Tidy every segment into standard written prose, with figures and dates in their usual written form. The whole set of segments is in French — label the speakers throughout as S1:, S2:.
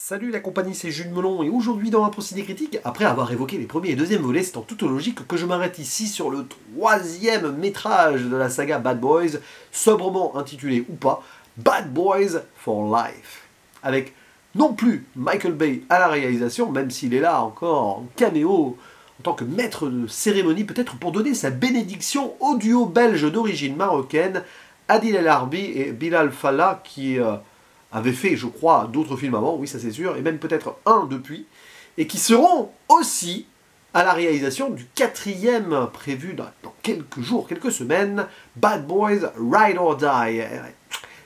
S1: Salut la compagnie, c'est Jules Melon et aujourd'hui dans un procédé critique, après avoir évoqué les premiers et deuxième volets, c'est en toute logique que je m'arrête ici sur le troisième métrage de la saga Bad Boys, sobrement intitulé ou pas, Bad Boys for Life. Avec non plus Michael Bay à la réalisation, même s'il est là encore en caméo en tant que maître de cérémonie, peut-être pour donner sa bénédiction au duo belge d'origine marocaine, Adil El Arbi et Bilal Fallah, qui avait fait, je crois, d'autres films avant, oui ça c'est sûr, et même peut-être un depuis, et qui seront aussi à la réalisation du quatrième prévu dans quelques jours, quelques semaines, Bad Boys Ride or Die.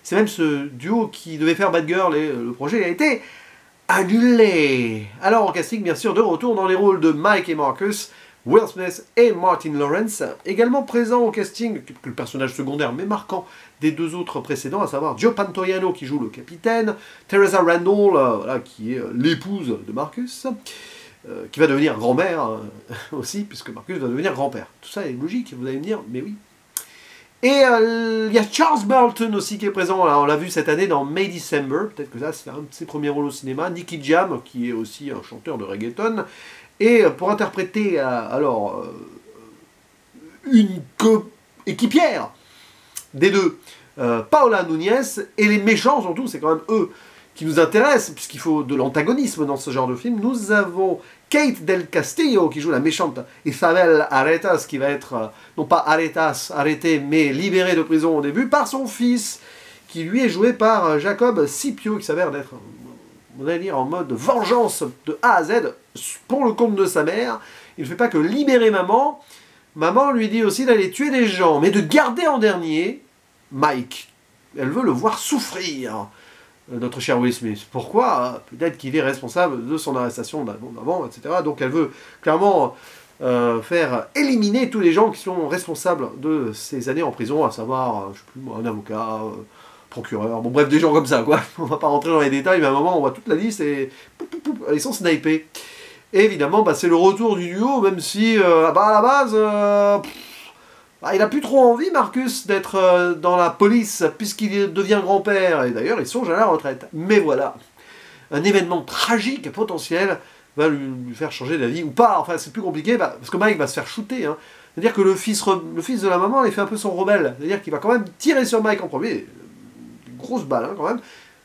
S1: C'est même ce duo qui devait faire Bad Girl et le projet a été annulé. Alors en casting, bien sûr, de retour dans les rôles de Mike et Marcus, Will Smith et Martin Lawrence, également présents au casting, le personnage secondaire mais marquant des deux autres précédents, à savoir Joe Pantoliano qui joue le capitaine, Teresa Randall, voilà, qui est l'épouse de Marcus, qui va devenir grand-mère aussi, puisque Marcus va devenir grand-père. Tout ça est logique, vous allez me dire, mais oui. Et il y a Charles Burton aussi qui est présent, alors, on l'a vu cette année dans May December, peut-être que ça c'est un de ses premiers rôles au cinéma, Nicky Jam, qui est aussi un chanteur de reggaeton, et pour interpréter une équipière des deux, Paola Nunez, et les méchants surtout, c'est quand même eux qui nous intéressent, puisqu'il faut de l'antagonisme dans ce genre de film. Nous avons Kate Del Castillo qui joue la méchante Isabel Aretas, qui va être, non pas Aretas, arrêtée, mais libérée de prison au début, par son fils, qui lui est joué par Jacob Scipio, qui s'avère d'être, on va dire, en mode vengeance de A à Z, pour le compte de sa mère. Il ne fait pas que libérer maman, maman lui dit aussi d'aller tuer des gens, mais de garder en dernier Mike. Elle veut le voir souffrir, notre cher Will Smith. Pourquoi? Peut-être qu'il est responsable de son arrestation d'avant, etc. Donc elle veut clairement faire éliminer tous les gens qui sont responsables de ces années en prison, à savoir, je sais plus, un avocat, procureur, bon bref, des gens comme ça, quoi. On va pas rentrer dans les détails, mais à un moment, on voit toute la liste et ils sont snipés. Et évidemment, c'est le retour du duo, même si, à la base, il a plus trop envie, Marcus, d'être dans la police, puisqu'il devient grand-père, et d'ailleurs, il songe à la retraite. Mais voilà, un événement tragique, potentiel, va lui faire changer d'avis, ou pas, enfin, c'est plus compliqué, parce que Mike va se faire shooter, hein. C'est-à-dire que le fils de la maman, il fait un peu son rebelle, c'est-à-dire qu'il va quand même tirer sur Mike en premier, une grosse balle, hein, quand même.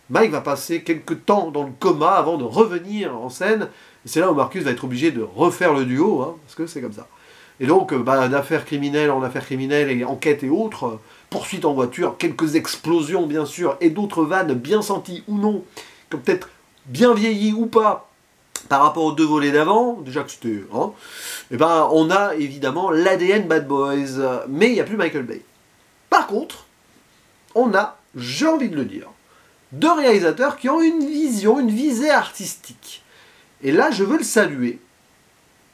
S1: Mike va passer quelques temps dans le coma avant de revenir en scène, et c'est là où Marcus va être obligé de refaire le duo, hein, parce que c'est comme ça. Et donc, d'affaires criminelles en affaires criminelles et enquêtes et autres, poursuites en voiture, quelques explosions bien sûr, et d'autres vannes bien senties ou non, comme peut-être bien vieillies ou pas, par rapport aux deux volets d'avant, déjà que c'était, hein, et on a évidemment l'ADN Bad Boys, mais il n'y a plus Michael Bay. Par contre, on a, j'ai envie de le dire, deux réalisateurs qui ont une vision, une visée artistique. Et là, je veux le saluer,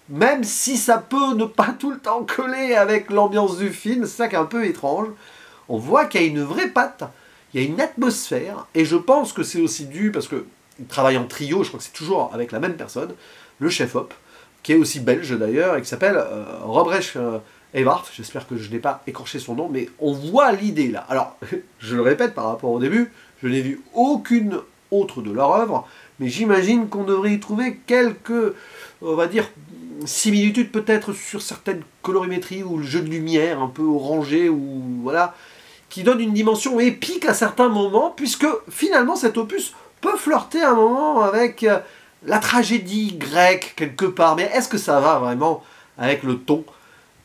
S1: même si ça peut ne pas tout le temps coller avec l'ambiance du film, c'est ça qui est un peu étrange. On voit qu'il y a une vraie patte, il y a une atmosphère, et je pense que c'est aussi dû, parce qu'ils travaillent en trio, je crois que c'est toujours avec la même personne, le chef-op, qui est aussi belge d'ailleurs, et qui s'appelle Robrecht Evart, j'espère que je n'ai pas écorché son nom, mais on voit l'idée là. Alors, je le répète par rapport au début, je n'ai vu aucune autre de leur œuvre, mais j'imagine qu'on devrait y trouver quelques, on va dire, similitudes peut-être sur certaines colorimétries ou le jeu de lumière un peu orangé, ou voilà, qui donne une dimension épique à certains moments, puisque finalement cet opus peut flirter un moment avec la tragédie grecque quelque part, mais est-ce que ça va vraiment avec le ton?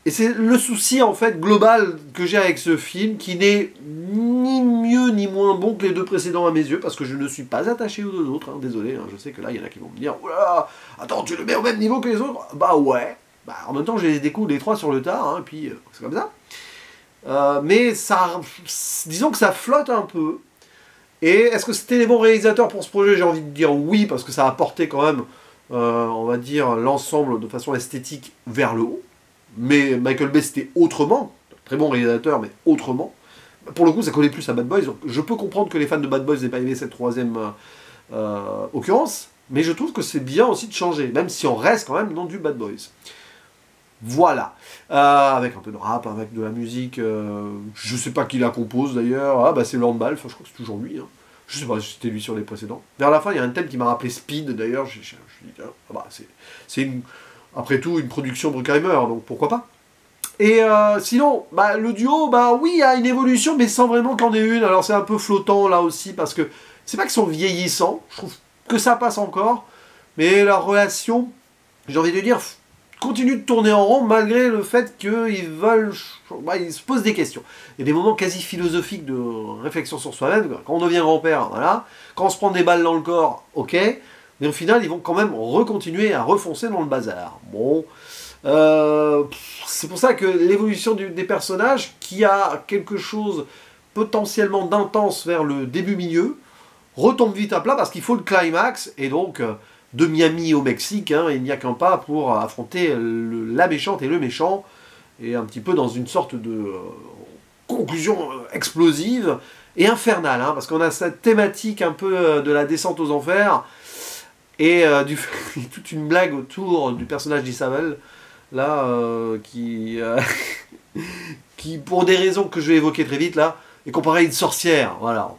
S1: Et c'est le souci en fait global que j'ai avec ce film, qui n'est ni mieux ni moins bon que les deux précédents à mes yeux, parce que je ne suis pas attaché aux deux autres, hein, désolé, hein, je sais que là il y en a qui vont me dire « Oula, attends, tu le mets au même niveau que les autres ?» Bah ouais, en même temps je les découvre les trois sur le tard, hein, puis c'est comme ça. Mais ça, disons que ça flotte un peu. Et est-ce que c'était les bons réalisateurs pour ce projet? J'ai envie de dire oui, parce que ça a porté quand même, on va dire, l'ensemble de façon esthétique vers le haut. Mais Michael Bay c'était autrement, très bon réalisateur mais autrement. Pour le coup ça collait plus à Bad Boys, donc je peux comprendre que les fans de Bad Boys n'aient pas aimé cette troisième occurrence, mais je trouve que c'est bien aussi de changer, même si on reste quand même dans du Bad Boys. Voilà, avec un peu de rap, avec de la musique, je sais pas qui la compose d'ailleurs, c'est Lord Balfe, je crois que c'est toujours lui, hein. Je sais pas si c'était lui sur les précédents. Vers la fin, il y a un thème qui m'a rappelé Speed, d'ailleurs. Je dis, ah bah, c'est après tout une production Bruckheimer, donc pourquoi pas. Et sinon, bah, le duo, bah oui, il y a une évolution, mais sans vraiment qu'en ait une. Alors c'est un peu flottant là aussi, parce que c'est pas qu'ils sont vieillissants, je trouve que ça passe encore, mais leur relation, j'ai envie de dire, continue de tourner en rond malgré le fait qu'ils veulent, bah, ils se posent des questions. Il y a des moments quasi philosophiques de réflexion sur soi-même. Quand on devient grand-père, voilà. Quand on se prend des balles dans le corps, ok. Mais au final, ils vont quand même recontinuer à refoncer dans le bazar. Bon. C'est pour ça que l'évolution des personnages, qui a quelque chose potentiellement d'intense vers le début-milieu, retombe vite à plat parce qu'il faut le climax, et donc de Miami au Mexique, hein, il n'y a qu'un pas pour affronter la méchante et le méchant, et un petit peu dans une sorte de conclusion explosive et infernale, hein, parce qu'on a cette thématique un peu de la descente aux enfers, et toute une blague autour du personnage d'Isabelle, là, qui, pour des raisons que je vais évoquer très vite, là, est comparée à une sorcière, voilà.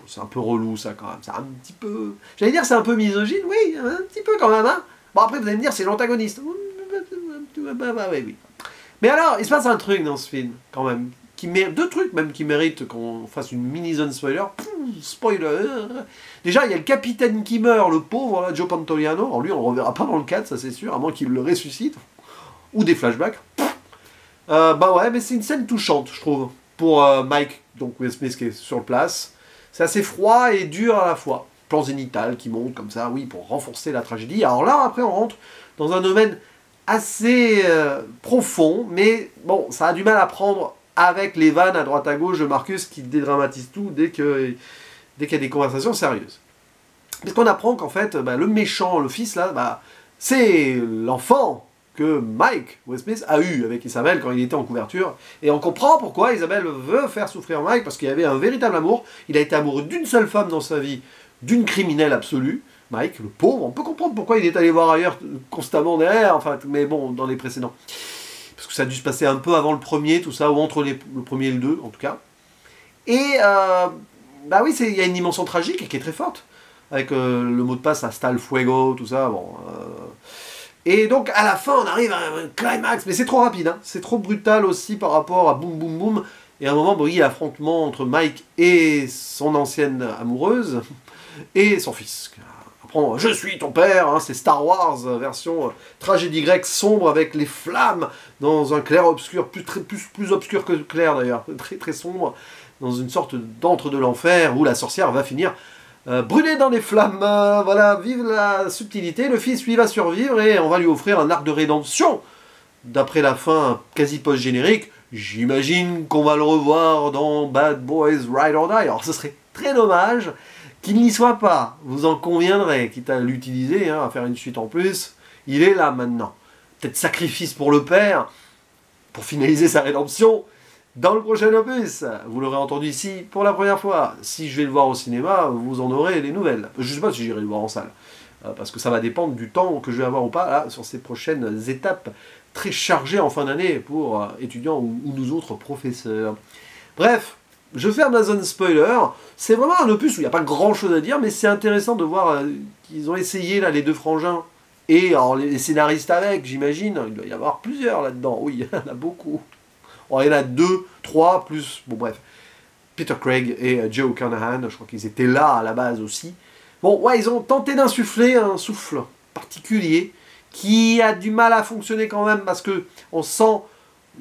S1: C'est un peu relou, ça, quand même. C'est un petit peu... J'allais dire c'est un peu misogyne, oui, un petit peu quand même, hein. Bon, après, vous allez me dire, c'est l'antagoniste. Oui. Mais alors, il se passe un truc dans ce film, quand même, deux trucs même qui méritent qu'on fasse une mini-zone spoiler. Spoiler. Déjà, il y a le capitaine qui meurt, le pauvre, là, Joe Pantoliano. Alors lui, on le reverra pas dans le 4, ça c'est sûr, à moins qu'il le ressuscite. Ou des flashbacks. Bah ouais, mais c'est une scène touchante, je trouve, pour Mike, donc Will Smith qui est sur place. C'est assez froid et dur à la fois. Plan zénital qui monte comme ça, oui, pour renforcer la tragédie. Alors là, après, on rentre dans un domaine assez profond, mais bon, ça a du mal à prendre avec les vannes à droite à gauche de Marcus qui dédramatise tout dès qu'il y a des conversations sérieuses. Parce qu'on apprend qu'en fait, bah, le méchant, le fils, là, bah, c'est l'enfant que Mike Will Smith a eu avec Isabelle quand il était en couverture. Et on comprend pourquoi Isabelle veut faire souffrir Mike, parce qu'il y avait un véritable amour. Il a été amoureux d'une seule femme dans sa vie, d'une criminelle absolue. Mike, le pauvre, on peut comprendre pourquoi il est allé voir ailleurs constamment derrière, enfin, mais bon, dans les précédents. Parce que ça a dû se passer un peu avant le premier, tout ça, ou entre le premier et le 2, en tout cas. Et, bah oui, il y a une dimension tragique qui est très forte, avec le mot de passe à Stal Fuego, tout ça, bon... Et donc, à la fin, on arrive à un climax, mais c'est trop rapide, hein. C'est trop brutal aussi par rapport à Boum Boum Boum. Et à un moment, bon, il y a l'affrontement entre Mike et son ancienne amoureuse, et son fils. Après, je suis ton père, hein, c'est Star Wars, version tragédie grecque sombre avec les flammes dans un clair-obscur, plus obscur que clair d'ailleurs, très très sombre, dans une sorte d'antre de l'enfer où la sorcière va finir brûlé dans les flammes, voilà, vive la subtilité, le fils lui va survivre et on va lui offrir un arc de rédemption. D'après la fin quasi post-générique, j'imagine qu'on va le revoir dans Bad Boys Ride or Die. Alors ce serait très dommage qu'il n'y soit pas, vous en conviendrez, quitte à l'utiliser, hein, à faire une suite en plus, il est là maintenant. Peut-être sacrifice pour le père, pour finaliser sa rédemption, dans le prochain opus. Vous l'aurez entendu ici pour la première fois. Si je vais le voir au cinéma, vous en aurez les nouvelles. Je ne sais pas si j'irai le voir en salle, parce que ça va dépendre du temps que je vais avoir ou pas là, sur ces prochaines étapes très chargées en fin d'année pour étudiants ou nous autres professeurs. Bref, je ferme la zone spoiler. C'est vraiment un opus où il n'y a pas grand-chose à dire, mais c'est intéressant de voir qu'ils ont essayé, là, les deux frangins, et alors, les scénaristes avec, j'imagine. Il doit y avoir plusieurs là-dedans. Oui, il y en a beaucoup. Bon, il y en a 2, 3, plus, bon bref, Peter Craig et Joe Carnahan, je crois qu'ils étaient là à la base aussi. Bon, ouais, ils ont tenté d'insuffler un souffle particulier qui a du mal à fonctionner quand même parce que on sent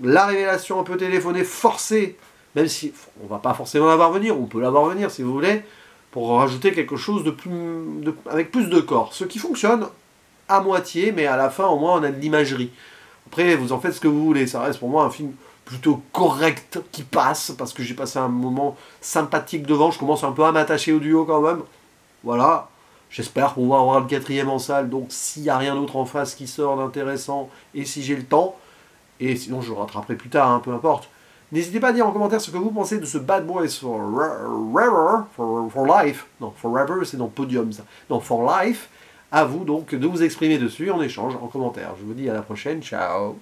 S1: la révélation un peu téléphonée forcée, même si on va pas forcément la voir venir, on peut la voir venir si vous voulez, pour rajouter quelque chose avec plus de corps. Ce qui fonctionne à moitié, mais à la fin au moins on a de l'imagerie. Après, vous en faites ce que vous voulez, ça reste pour moi un film plutôt correct qui passe, parce que j'ai passé un moment sympathique devant, je commence un peu à m'attacher au duo quand même. Voilà, j'espère pouvoir avoir le 4e en salle, donc s'il n'y a rien d'autre en face qui sort d'intéressant, et si j'ai le temps, et sinon je le rattraperai plus tard, hein, peu importe. N'hésitez pas à dire en commentaire ce que vous pensez de ce Bad Boys for Life. Non, Forever, c'est dans Podium ça. Non, For Life. À vous donc de vous exprimer dessus en échange, en commentaire. Je vous dis à la prochaine, ciao.